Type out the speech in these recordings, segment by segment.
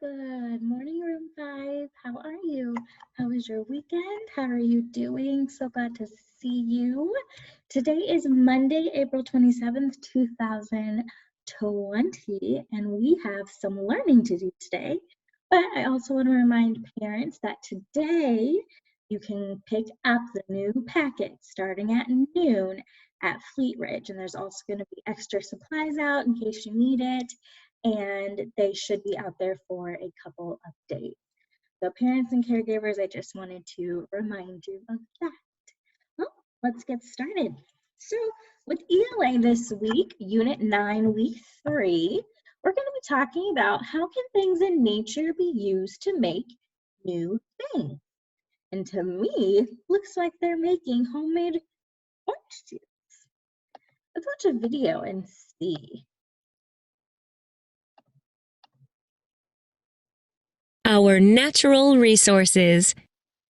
Good morning, Room 5. How are you? How was your weekend? How are you doing? So glad to see you. Today is Monday, April 27th, 2020, and we have some learning to do today. But I also want to remind parents that today you can pick up the new packet starting at noon at Fleet Ridge, and there's also going to be extra supplies out in case you need it. And they should be out there for a couple of days. So parents and caregivers, I just wanted to remind you of that. Well, let's get started. So with ELA this week, Unit 9, Week 3, we're going to be talking about how can things in nature be used to make new things. And to me, looks like they're making homemade orange juice. Let's watch a video and see. Our natural resources.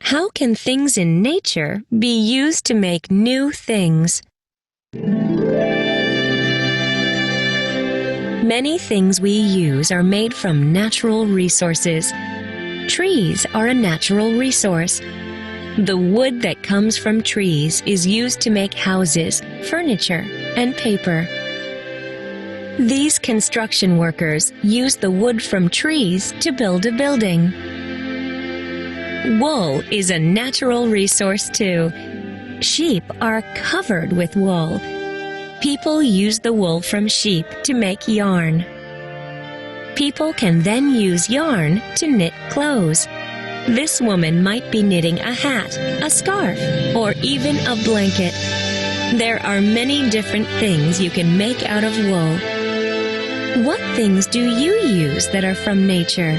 How can things in nature be used to make new things? Many things we use are made from natural resources. Trees are a natural resource. The wood that comes from trees is used to make houses, furniture, and paper. These construction workers use the wood from trees to build a building. Wool is a natural resource too. Sheep are covered with wool. People use the wool from sheep to make yarn. People can then use yarn to knit clothes. This woman might be knitting a hat, a scarf, or even a blanket. There are many different things you can make out of wool. What things do you use that are from nature?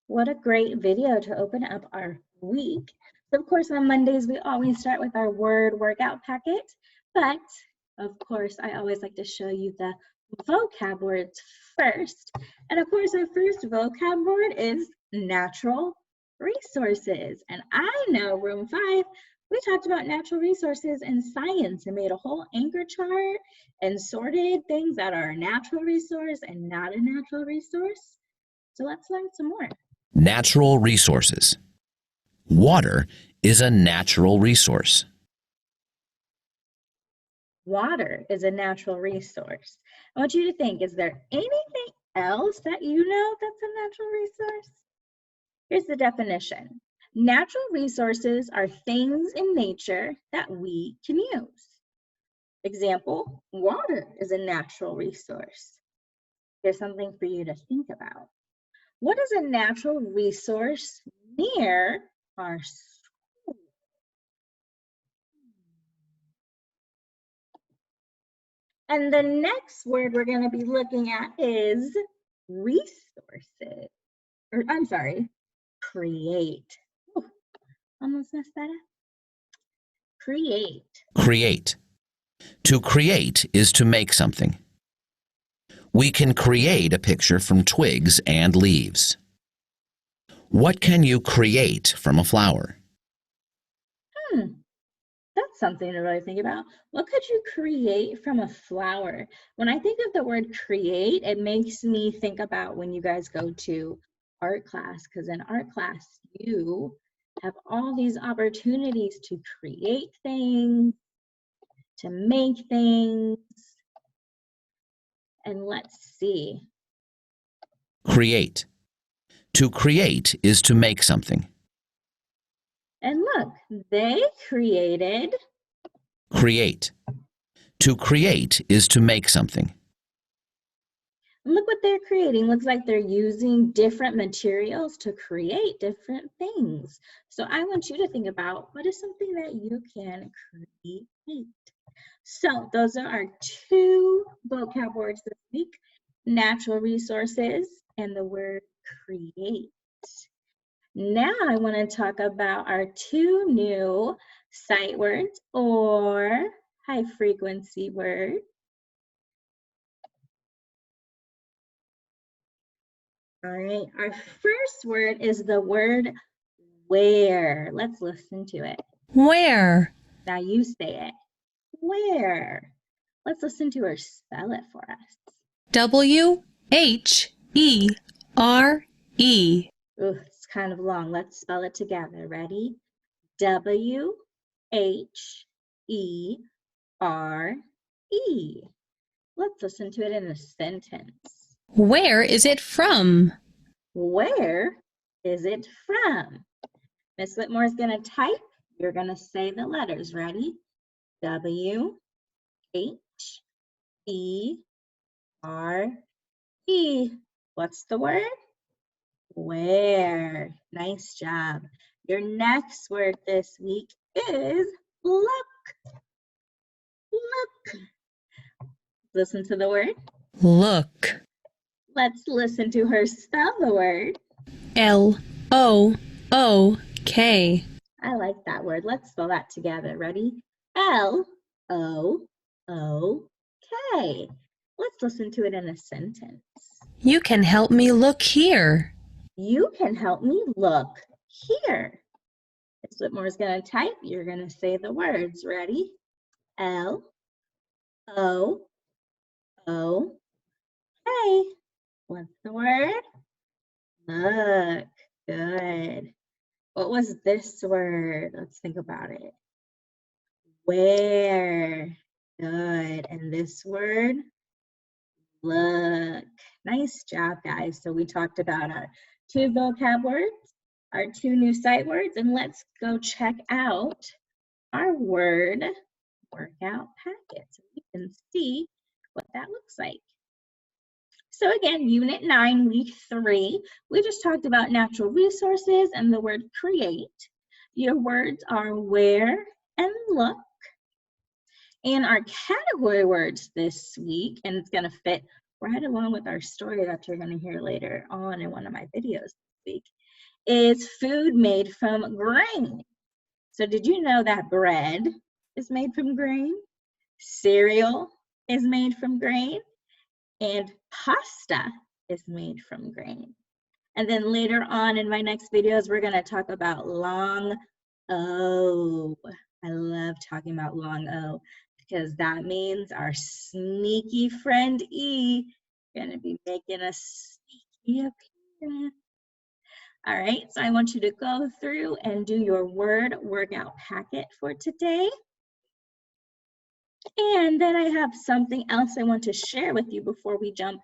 What a great video to open up our week. So of course, on Mondays, we always start with our word workout packet, but of course, I always like to show you the vocab words first. And of course, our first vocab word is natural resources. And I know Room 5, we talked about natural resources in science and made a whole anchor chart and sorted things that are a natural resource and not a natural resource. So let's learn some more. Natural resources. Water is a natural resource. Water is a natural resource. I want you to think, is there anything else that you know that's a natural resource? Here's the definition. Natural resources are things in nature that we can use. Example, water is a natural resource. Here's something for you to think about. What is a natural resource near our school? And the next word we're going to be looking at is resources. Or I'm sorry, create. Ooh, almost messed that up. Create. Create. To create is to make something. We can create a picture from twigs and leaves. What can you create from a flower? That's something to really think about. What could you create from a flower? When I think of the word create, it makes me think about when you guys go to art class, because in art class, you have all these opportunities to create things, to make things. And let's see. Create. To create is to make something. And look, they created. Create. To create is to make something. And look what they're creating. Looks like they're using different materials to create different things. So I want you to think about what is something that you can create. So those are our two vocab words this week, natural resources and the word create. Now I want to talk about our two new sight words or high frequency words. All right, our first word is the word where. Let's listen to it. Where? Now you say it. Where? Let's listen to her spell it for us. W-H-E-R-E. Ooh, it's kind of long. Let's spell it together. Ready? W-H-E-R-E. Let's listen to it in a sentence. Where is it from? Where is it from? Miss Whitmore is going to type. You're going to say the letters. Ready? W-H-E-R-E. What's the word? Where. Nice job. Your next word this week is look. Look. Listen to the word. Look. Let's listen to her spell the word. L-O-O-K. I like that word. Let's spell that together. Ready? L-O-O-K. Let's listen to it in a sentence. You can help me look here. You can help me look here. Miss Whitmore is going to type. You're going to say the words. Ready? L-O-O-K. What's the word? Look. Good. What was this word? Let's think about it. Where. Good. And this word? Look. Nice job, guys. So we talked about our 2 vocab words, our 2 new sight words, and let's go check out our word workout packet so you can see what that looks like. So again, Unit 9, Week 3, we just talked about natural resources and the word create. Your words are where and look. And our category words this week, and it's going to fit right along with our story that you're going to hear later on in one of my videos this week, is food made from grain. So did you know that bread is made from grain? Cereal is made from grain? And pasta is made from grain. And then later on in my next videos, we're going to talk about long O. I love talking about long O because that means our sneaky friend E is going to be making a sneaky appearance. All right, so I want you to go through and do your word workout packet for today. And then I have something else I want to share with you before we jump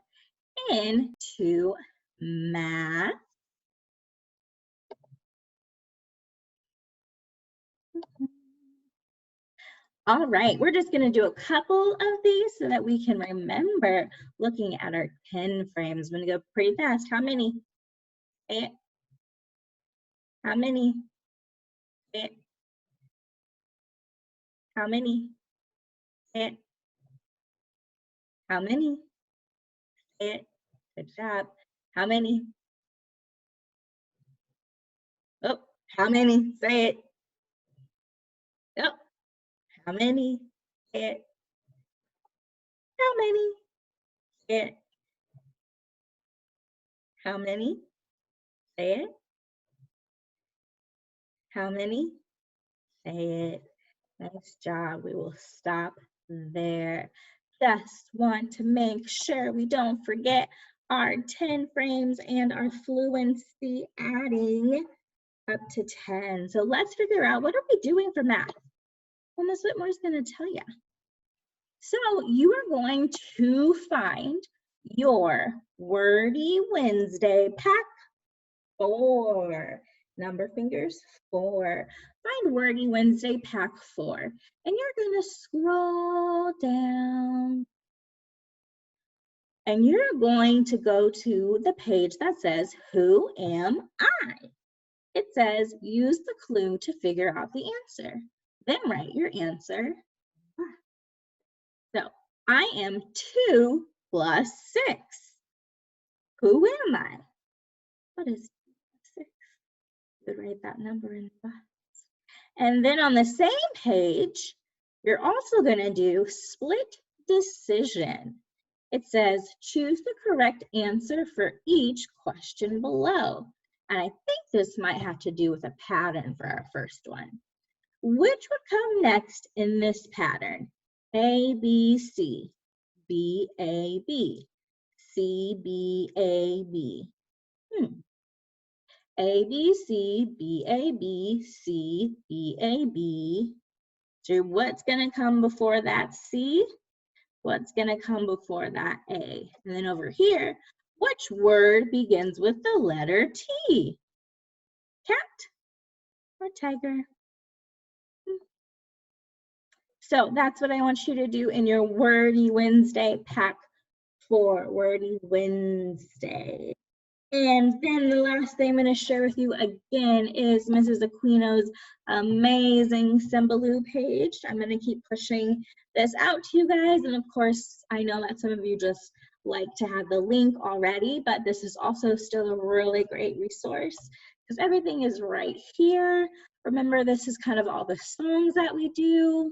into math. All right, we're just going to do a couple of these so that we can remember looking at our 10 frames. I'm going to go pretty fast. How many? Say it. How many? Say it. How many? Say it. How many? Say it. Good job. How many? Oh, how many? Say it. Oh, how many? Say it. How many? Say it. How many? Say it. How many? Say it. Nice job. We will stop there. Just want to make sure we don't forget our 10 frames and our fluency adding up to 10. So let's figure out, what are we doing for math? Well, Ms. Whitmore is going to tell you. So you are going to find your Wordy Wednesday pack 4. Number fingers 4. Find Wordy Wednesday pack 4. And you're going to scroll down. And you're going to go to the page that says, Who am I? It says, use the clue to figure out the answer. Then write your answer. So, I am 2 plus 6. Who am I? What is 6? You could write that number in the box. And then on the same page, you're also going to do split decision. It says, choose the correct answer for each question below. And I think this might have to do with a pattern for our first one. Which would come next in this pattern? A, B, C, B, A, B. C, B, A, B. A, B, C, B, A, B, C, B, A, B. So what's going to come before that C? What's going to come before that A? And then over here, which word begins with the letter T? Cat or tiger? So that's what I want you to do in your Wordy Wednesday pack for Wordy Wednesday. And then the last thing I'm going to share with you again is Mrs. Aquino's amazing Symbaloo page. I'm going to keep pushing this out to you guys. And of course, I know that some of you just like to have the link already, but this is also still a really great resource because everything is right here. Remember, this is kind of all the songs that we do.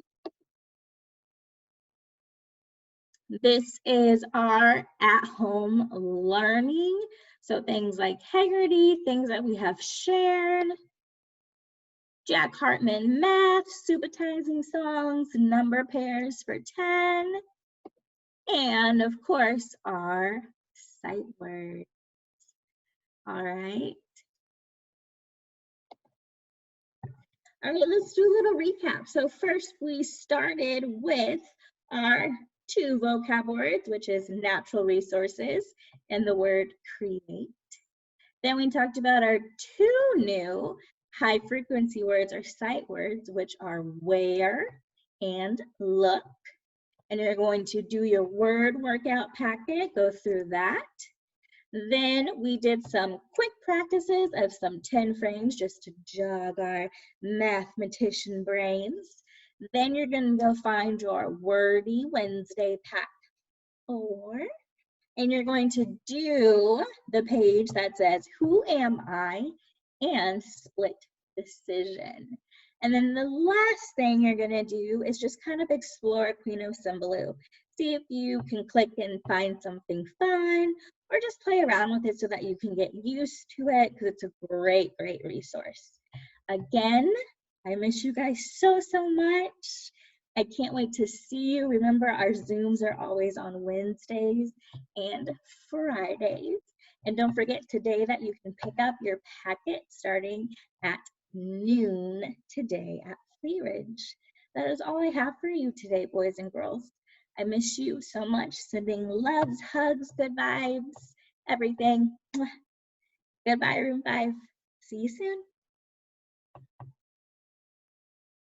This is our at-home learning. So things like Haggerty, things that we have shared, Jack Hartman math, supertizing songs, number pairs for 10, and of course our sight words. All right. All right, let's do a little recap. So first we started with our 2 vocab words, which is natural resources and the word create. Then we talked about our 2 new high frequency words or sight words, which are where and look. And you're going to do your word workout packet, go through that. Then we did some quick practices of some 10 frames just to jog our mathematician brains. Then you're going to go find your Wordy Wednesday pack 4. And you're going to do the page that says, who am I? And split decision. And then the last thing you're going to do is just kind of explore Aquino Symbaloo. See if you can click and find something fun, or just play around with it so that you can get used to it, because it's a great, great resource. Again, I miss you guys so, so much. I can't wait to see you. Remember, our Zooms are always on Wednesdays and Fridays. And don't forget today that you can pick up your packet starting at noon today at Flea Ridge. That is all I have for you today, boys and girls. I miss you so much. Sending loves, hugs, good vibes, everything. Goodbye, Room 5. See you soon.